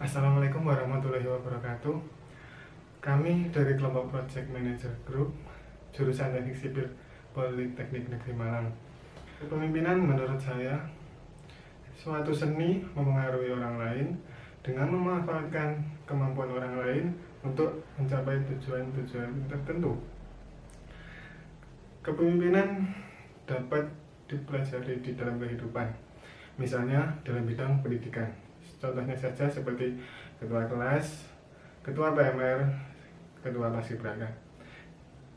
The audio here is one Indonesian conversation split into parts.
Assalamualaikum warahmatullahi wabarakatuh. Kami dari kelompok Project Manager Group, jurusan Teknik Sipil Politeknik Negeri Malang. Kepemimpinan menurut saya suatu seni mempengaruhi orang lain dengan memanfaatkan kemampuan orang lain untuk mencapai tujuan-tujuan tertentu. Kepemimpinan dapat dipelajari di dalam kehidupan, misalnya dalam bidang pendidikan. Contohnya saja seperti ketua kelas, ketua PMR, ketua paskibraka.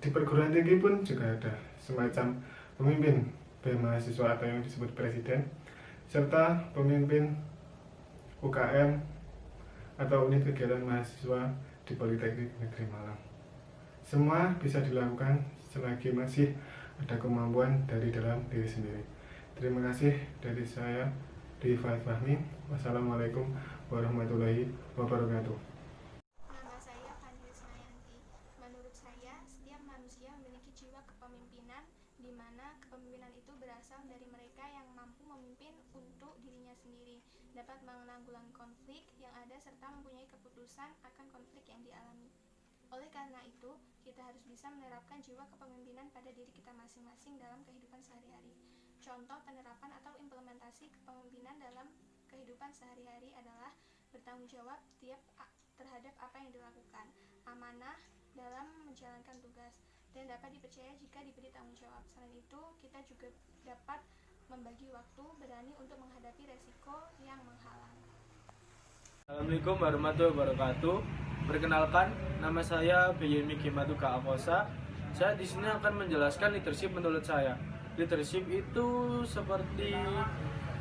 Di perguruan tinggi pun juga ada semacam pemimpin mahasiswa atau yang disebut presiden, serta pemimpin UKM atau unit kegiatan mahasiswa di Politeknik Negeri Malang. Semua bisa dilakukan selagi masih ada kemampuan dari dalam diri sendiri. Terima kasih dari saya, Dwi Fahmi. Wassalamualaikum warahmatullahi wabarakatuh. Nama saya Fani Risnayanti. Menurut saya, setiap manusia memiliki jiwa kepemimpinan, di mana kepemimpinan itu berasal dari mereka yang mampu memimpin untuk dirinya sendiri, dapat menanggulangi konflik yang ada serta mempunyai keputusan akan konflik yang dialami. Oleh karena itu, kita harus bisa menerapkan jiwa kepemimpinan pada diri kita masing-masing dalam kehidupan sehari-hari. Contoh penerapan atau implementasi kepemimpinan dalam kehidupan sehari-hari adalah bertanggung jawab terhadap apa yang dilakukan, amanah dalam menjalankan tugas, dan dapat dipercaya jika diberi tanggung jawab. Selain itu, kita juga dapat membagi waktu, berani untuk menghadapi resiko yang menghalang. Assalamualaikum warahmatullahi wabarakatuh. Perkenalkan, nama saya Beyemi Kimatuka Akosa. Saya di sini akan menjelaskan leadership menurut saya. Leadership itu seperti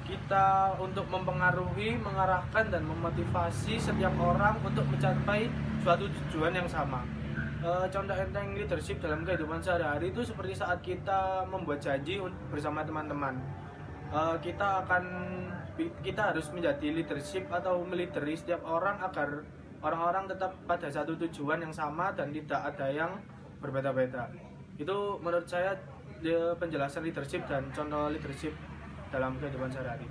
kita untuk mempengaruhi, mengarahkan dan memotivasi setiap orang untuk mencapai suatu tujuan yang sama. Contoh enteng leadership dalam kehidupan sehari-hari itu seperti saat kita membuat janji bersama teman-teman. Kita harus menjadi leadership atau melideri setiap orang agar orang-orang tetap pada satu tujuan yang sama dan tidak ada yang berbeda-beda. Itu menurut saya penjelasan leadership dan contoh leadership dalam kehidupan sehari-hari.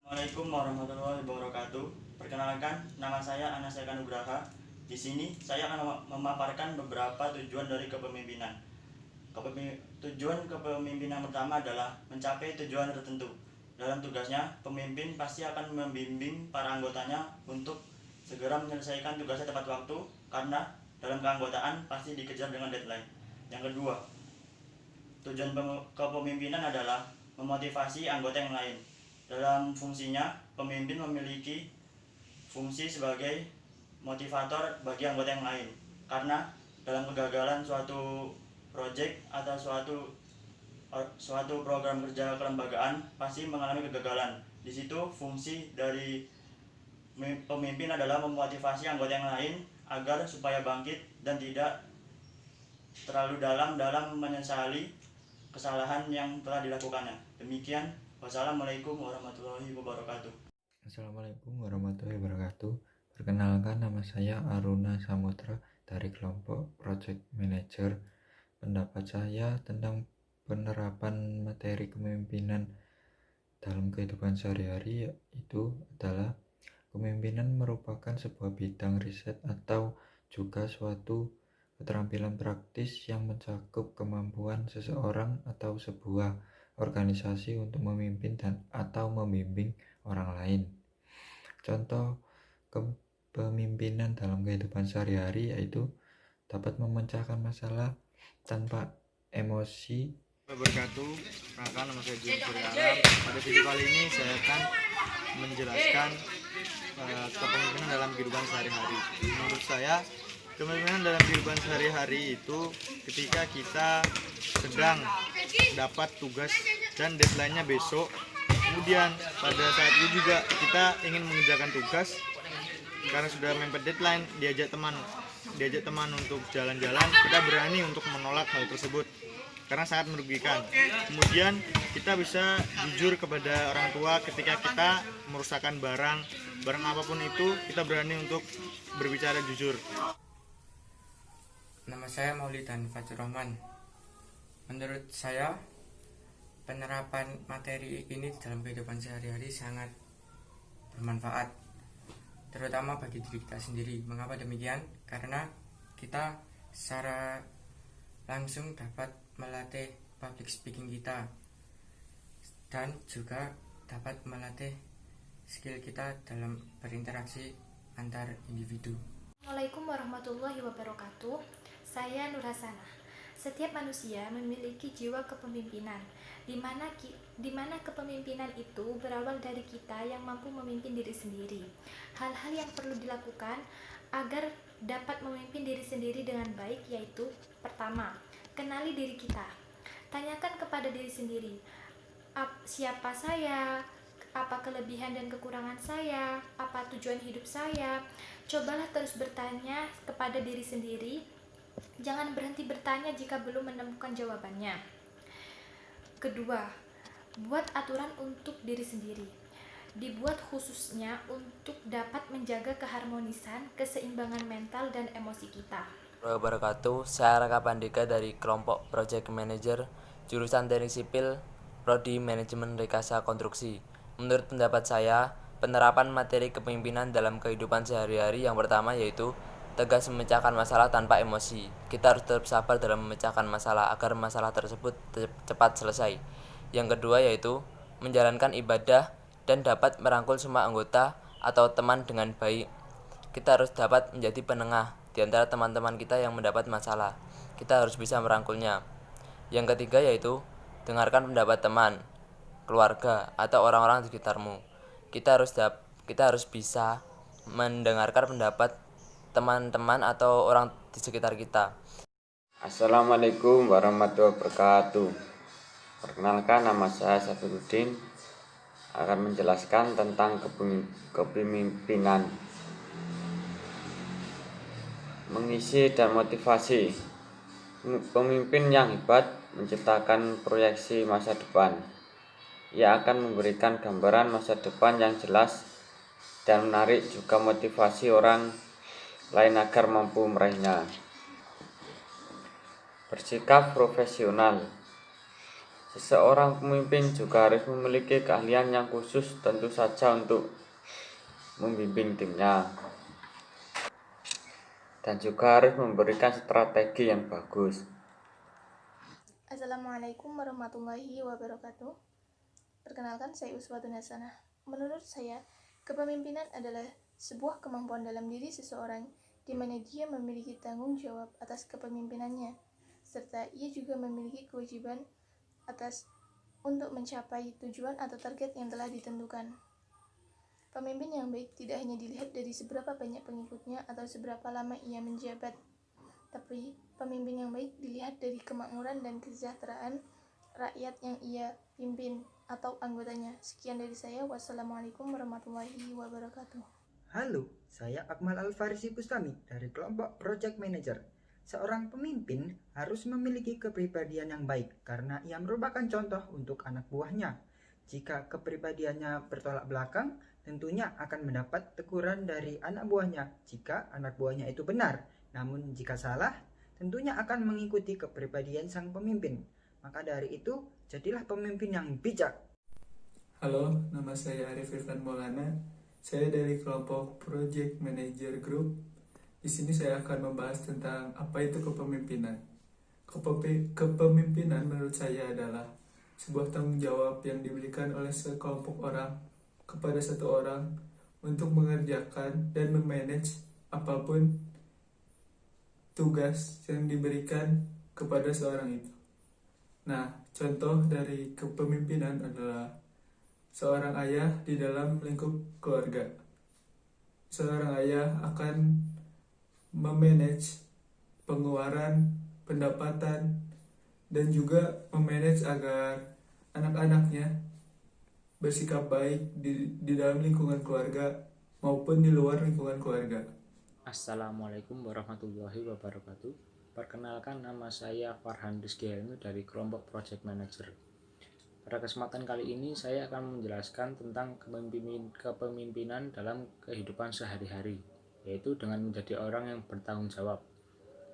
Assalamualaikum warahmatullahi wabarakatuh. Perkenalkan, nama saya Anas Eka Nugraha. Di sini saya akan memaparkan beberapa tujuan dari kepemimpinan. Tujuan kepemimpinan pertama adalah mencapai tujuan tertentu. Dalam tugasnya, pemimpin pasti akan membimbing para anggotanya untuk segera menyelesaikan tugasnya tepat waktu, karena dalam keanggotaan pasti dikejar dengan deadline. Yang kedua, tujuan kepemimpinan adalah memotivasi anggota yang lain. Dalam fungsinya, pemimpin memiliki fungsi sebagai motivator bagi anggota yang lain, karena dalam kegagalan suatu proyek atau suatu program kerja kelembagaan pasti mengalami kegagalan. Di situ fungsi dari pemimpin adalah memotivasi anggota yang lain agar supaya bangkit dan tidak terlalu dalam menyesali kesalahan yang telah dilakukannya. Demikian, wassalamualaikum warahmatullahi wabarakatuh. Assalamualaikum warahmatullahi wabarakatuh. Perkenalkan, nama saya Aruna Samutra dari kelompok Project Manager. Pendapat saya tentang penerapan materi kepemimpinan dalam kehidupan sehari-hari itu adalah kepemimpinan merupakan sebuah bidang riset atau juga suatu keterampilan praktis yang mencakup kemampuan seseorang atau sebuah organisasi untuk memimpin dan atau membimbing orang lain. Contoh kepemimpinan dalam kehidupan sehari-hari yaitu dapat memecahkan masalah tanpa emosi. Wabarakatuh. Perkenalkan, nama saya Jun Suryalam. Pada video kali ini saya akan menjelaskan kepemimpinan dalam kehidupan sehari-hari. Menurut saya, kepemimpinan dalam kehidupan sehari-hari itu ketika kita sedang dapat tugas dan deadline-nya besok, kemudian pada saat itu juga kita ingin mengerjakan tugas karena sudah mepet deadline, diajak teman untuk jalan-jalan, kita berani untuk menolak hal tersebut karena sangat merugikan. Kemudian kita bisa jujur kepada orang tua ketika kita merusakkan barang apapun itu, kita berani untuk berbicara jujur. Nama saya Maulidan Fajrul Rahman. Menurut saya, penerapan materi ini dalam kehidupan sehari-hari sangat bermanfaat, terutama bagi diri kita sendiri. Mengapa demikian? Karena kita secara langsung dapat melatih public speaking kita dan juga dapat melatih skill kita dalam berinteraksi antar individu. Assalamualaikum warahmatullahi wabarakatuh. Saya Nur Hasanah. Setiap manusia memiliki jiwa kepemimpinan, di mana kepemimpinan itu berawal dari kita yang mampu memimpin diri sendiri. Hal-hal yang perlu dilakukan agar dapat memimpin diri sendiri dengan baik yaitu: pertama, kenali diri kita. Tanyakan kepada diri sendiri, siapa saya, apa kelebihan dan kekurangan saya, apa tujuan hidup saya. Cobalah terus bertanya kepada diri sendiri. Jangan berhenti bertanya jika belum menemukan jawabannya. Kedua, buat aturan untuk diri sendiri. Dibuat khususnya untuk dapat menjaga keharmonisan, keseimbangan mental dan emosi kita. Wabarakatuh, saya Raka Pandika dari kelompok Project Manager, jurusan Teknik Sipil, Prodi Manajemen Rekayasa Konstruksi. Menurut pendapat saya, penerapan materi kepemimpinan dalam kehidupan sehari-hari yang pertama yaitu tegas memecahkan masalah tanpa emosi. Kita harus tetap sabar dalam memecahkan masalah agar masalah tersebut cepat selesai. Yang kedua yaitu menjalankan ibadah dan dapat merangkul semua anggota atau teman dengan baik. Kita harus dapat menjadi penengah di antara teman-teman kita yang mendapat masalah. Kita harus bisa merangkulnya. Yang ketiga yaitu dengarkan pendapat teman, keluarga, atau orang-orang di sekitarmu. Kita harus bisa mendengarkan pendapat teman-teman atau orang di sekitar kita. Assalamualaikum warahmatullahi wabarakatuh. Perkenalkan, nama saya Safiruddin, akan menjelaskan tentang kepemimpinan, mengisi dan motivasi. Pemimpin yang hebat menciptakan proyeksi masa depan. Ia akan memberikan gambaran masa depan yang jelas dan menarik, juga motivasi orang lain agar mampu meraihnya. Bersikap profesional. Seseorang pemimpin juga harus memiliki keahlian yang khusus, tentu saja untuk membimbing timnya, dan juga harus memberikan strategi yang bagus. Assalamualaikum warahmatullahi wabarakatuh. Perkenalkan, saya Uswatun Hasanah. Menurut saya, kepemimpinan adalah sebuah kemampuan dalam diri seseorang di mana dia memiliki tanggung jawab atas kepemimpinannya, serta ia juga memiliki kewajiban untuk mencapai tujuan atau target yang telah ditentukan. Pemimpin yang baik tidak hanya dilihat dari seberapa banyak pengikutnya atau seberapa lama ia menjabat, tapi pemimpin yang baik dilihat dari kemakmuran dan kesejahteraan rakyat yang ia pimpin atau anggotanya. Sekian dari saya. Wassalamualaikum warahmatullahi wabarakatuh. Halo, saya Akmal Alfarisi Bustami dari kelompok Project Manager. Seorang pemimpin harus memiliki kepribadian yang baik karena ia merupakan contoh untuk anak buahnya. Jika kepribadiannya bertolak belakang, tentunya akan mendapat teguran dari anak buahnya jika anak buahnya itu benar. Namun jika salah, tentunya akan mengikuti kepribadian sang pemimpin. Maka dari itu, jadilah pemimpin yang bijak. Halo, nama saya Arif Irfan Maulana. Saya dari kelompok Project Manager Group. Di sini saya akan membahas tentang apa itu kepemimpinan. Kepemimpinan menurut saya adalah sebuah tanggung jawab yang diberikan oleh sekelompok orang kepada satu orang untuk mengerjakan dan memanage apapun tugas yang diberikan kepada seorang itu. Nah, contoh dari kepemimpinan adalah seorang ayah di dalam lingkup keluarga. Seorang ayah akan memanage pengeluaran, pendapatan, dan juga memanage agar anak-anaknya bersikap baik di dalam lingkungan keluarga maupun di luar lingkungan keluarga. Assalamualaikum warahmatullahi wabarakatuh. Perkenalkan, nama saya Farhan Rizky Helmi dari kelompok Project Manager. Pada kesempatan kali ini saya akan menjelaskan tentang kepemimpinan dalam kehidupan sehari-hari, yaitu dengan menjadi orang yang bertanggung jawab,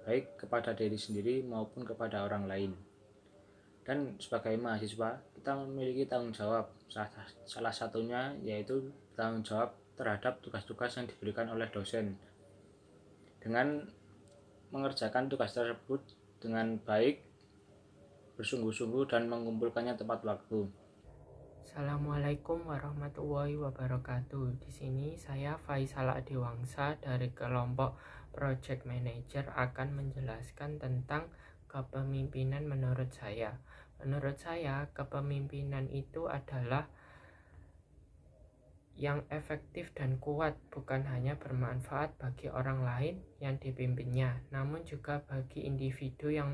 baik kepada diri sendiri maupun kepada orang lain. Dan sebagai mahasiswa, kita memiliki tanggung jawab, salah satunya yaitu tanggung jawab terhadap tugas-tugas yang diberikan oleh dosen. Dengan mengerjakan tugas tersebut dengan baik, bersungguh-sungguh dan mengumpulkannya tepat waktu. Assalamualaikum warahmatullahi wabarakatuh. Di sini saya Faisal Adiwangsa dari kelompok Project Manager akan menjelaskan tentang kepemimpinan menurut saya. Menurut saya, kepemimpinan itu adalah yang efektif dan kuat, bukan hanya bermanfaat bagi orang lain yang dipimpinnya, namun juga bagi individu yang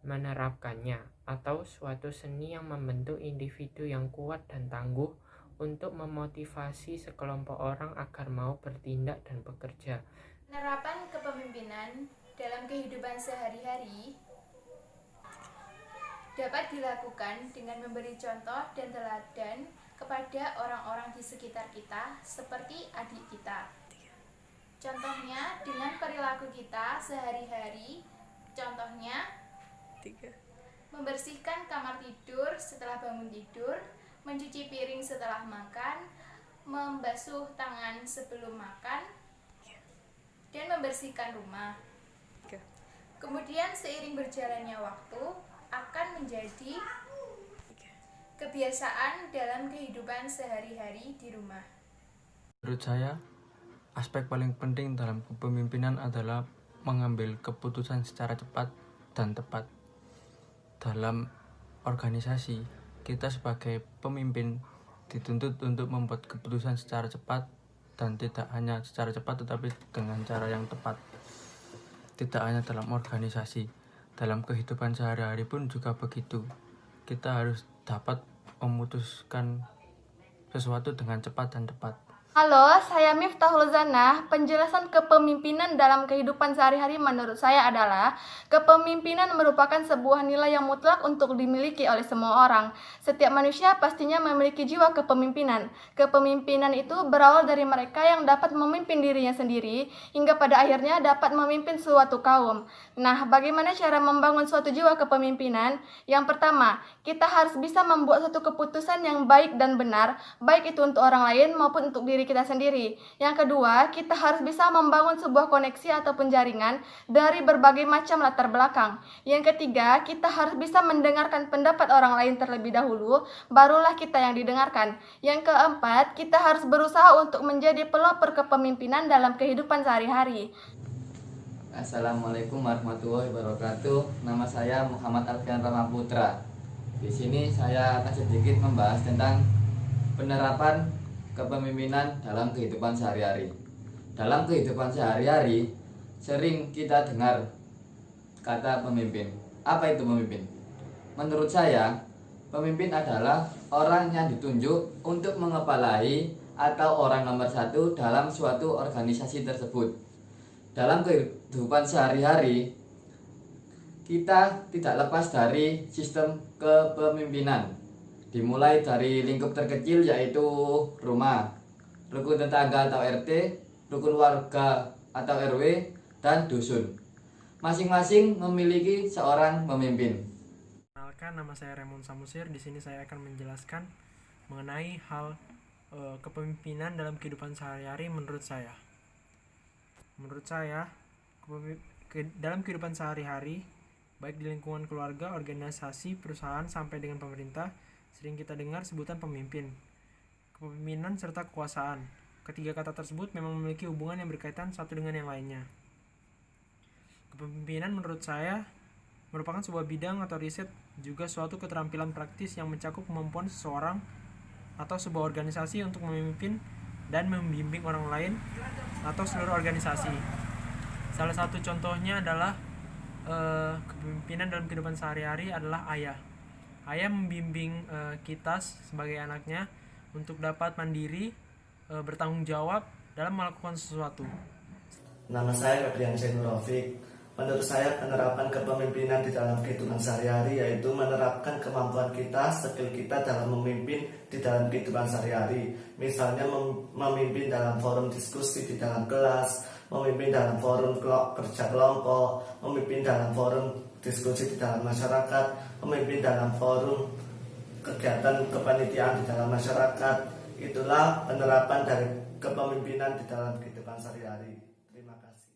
menerapkannya, atau suatu seni yang membentuk individu yang kuat dan tangguh untuk memotivasi sekelompok orang agar mau bertindak dan bekerja. Penerapan kepemimpinan dalam kehidupan sehari-hari dapat dilakukan dengan memberi contoh dan teladan kepada orang-orang di sekitar kita seperti adik kita. Contohnya dengan perilaku kita sehari-hari, contohnya membersihkan kamar tidur setelah bangun tidur, mencuci piring setelah makan, membasuh tangan sebelum makan, dan membersihkan rumah. Kemudian seiring berjalannya waktu akan menjadi kebiasaan dalam kehidupan sehari-hari di rumah. Menurut saya, aspek paling penting dalam kepemimpinan adalah mengambil keputusan secara cepat dan tepat. Dalam organisasi, kita sebagai pemimpin dituntut untuk membuat keputusan secara cepat, dan tidak hanya secara cepat tetapi dengan cara yang tepat. Tidak hanya dalam organisasi, dalam kehidupan sehari-hari pun juga begitu. Kita harus dapat memutuskan sesuatu dengan cepat dan tepat. Halo, saya Miftahul Zanah. Penjelasan kepemimpinan dalam kehidupan sehari-hari menurut saya adalah kepemimpinan merupakan sebuah nilai yang mutlak untuk dimiliki oleh semua orang. Setiap manusia pastinya memiliki jiwa kepemimpinan. Kepemimpinan itu berawal dari mereka yang dapat memimpin dirinya sendiri hingga pada akhirnya dapat memimpin suatu kaum. Nah, bagaimana cara membangun suatu jiwa kepemimpinan? Yang pertama, kita harus bisa membuat suatu keputusan yang baik dan benar, baik itu untuk orang lain maupun untuk diri kita sendiri. Yang kedua, kita harus bisa membangun sebuah koneksi ataupun jaringan dari berbagai macam latar belakang. Yang ketiga, kita harus bisa mendengarkan pendapat orang lain terlebih dahulu, barulah kita yang didengarkan. Yang keempat, kita harus berusaha untuk menjadi pelopor kepemimpinan dalam kehidupan sehari-hari. Assalamualaikum warahmatullahi wabarakatuh. Nama saya Muhammad Alfian Ramaputra. Di sini saya akan sedikit membahas tentang penerapan kepemimpinan dalam kehidupan sehari-hari. Dalam kehidupan sehari-hari, sering kita dengar kata pemimpin. Apa itu pemimpin? Menurut saya, pemimpin adalah orang yang ditunjuk untuk mengepalai atau orang nomor satu dalam suatu organisasi tersebut. Dalam kehidupan sehari-hari, kita tidak lepas dari sistem kepemimpinan. Dimulai dari lingkup terkecil yaitu rumah, rukun tetangga atau RT, rukun warga atau RW, dan dusun. Masing-masing memiliki seorang pemimpin. Perkenalkan, nama saya Raymond Samusir. Di sini saya akan menjelaskan mengenai hal kepemimpinan dalam kehidupan sehari-hari menurut saya. Menurut saya, dalam kehidupan sehari-hari, baik di lingkungan keluarga, organisasi, perusahaan, sampai dengan pemerintah, sering kita dengar sebutan pemimpin, kepemimpinan, serta kekuasaan. Ketiga kata tersebut memang memiliki hubungan yang berkaitan satu dengan yang lainnya. Kepemimpinan menurut saya merupakan sebuah bidang atau riset, juga suatu keterampilan praktis yang mencakup kemampuan seseorang atau sebuah organisasi untuk memimpin dan membimbing orang lain atau seluruh organisasi. Salah satu contohnya adalah kepemimpinan dalam kehidupan sehari-hari adalah ayah. Ayah membimbing kita sebagai anaknya untuk dapat mandiri, bertanggung jawab dalam melakukan sesuatu. Nama saya Febrian Zainur Rafiq. Menurut saya, penerapan kepemimpinan di dalam kehidupan sehari-hari yaitu menerapkan kemampuan kita, skill kita dalam memimpin di dalam kehidupan sehari-hari. Misalnya memimpin dalam forum diskusi di dalam kelas, memimpin dalam forum kerja kelompok, memimpin dalam forum diskusi di dalam masyarakat, memimpin dalam forum kegiatan kepanitiaan di dalam masyarakat. Itulah penerapan dari kepemimpinan di dalam kehidupan sehari-hari. Terima kasih.